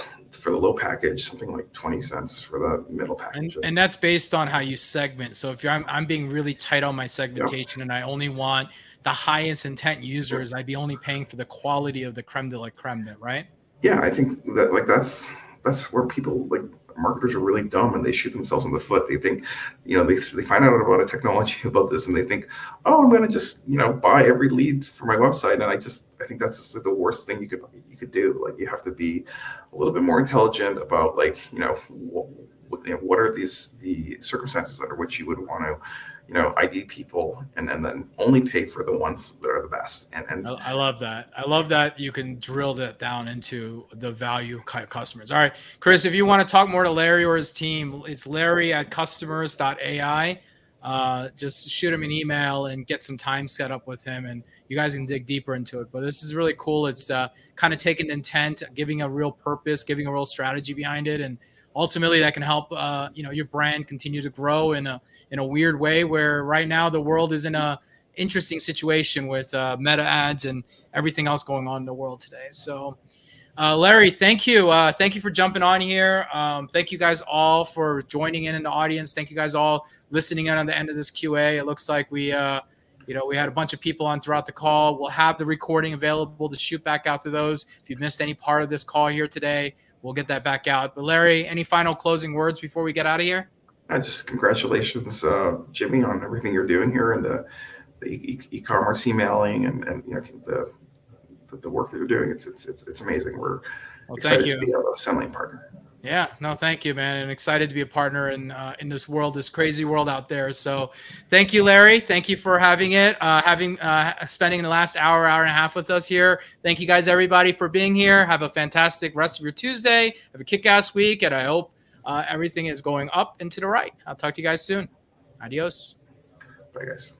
low package, something like 20 cents for the middle package. And that's based on how you segment. So if I'm being really tight on my segmentation, and I only want the highest intent users, I'd be only paying for the quality of the creme de la creme, right? Yeah, I think that that's where people, like, marketers are really dumb, and they shoot themselves in the foot. They think, they find out about a technology about this, and they think, oh, I'm going to just buy every lead for my website. And I think that's just the worst thing you could do. Like, you have to be a little bit more intelligent about, like, what are the circumstances under which you would want to ID people, and then only pay for the ones that are the best. And I love that. I love that you can drill that down into the value customers. All right, Chris, if you want to talk more to Larry or his team, it's larry@customers.ai. Just shoot him an email and get some time set up with him, and you guys can dig deeper into it. But this is really cool. It's kind of taking intent, giving a real purpose, giving a real strategy behind it, and ultimately that can help your brand continue to grow in a weird way, where right now the world is in a interesting situation with meta ads and everything else going on in the world today. So Larry, thank you for jumping on here. Thank you guys all for joining in the audience. Thank you guys all listening in on the end of this QA. It looks like we had a bunch of people on throughout the call. We'll have the recording available to shoot back out to those. If you missed any part of this call here today, we'll get that back out. But Larry, any final closing words before we get out of here? Just congratulations, Jimmy, on everything you're doing here, and the e-commerce emailing, and the work that you're doing. It's amazing. We're excited to be a Sendlane partner. Yeah, no, thank you, man. And excited to be a partner in this world, this crazy world out there. So thank you, Larry. Thank you for having spending the last hour and a half with us here. Thank you guys, everybody, for being here. Have a fantastic rest of your Tuesday. Have a kick-ass week. And I hope everything is going up and to the right. I'll talk to you guys soon. Adios. Bye, guys.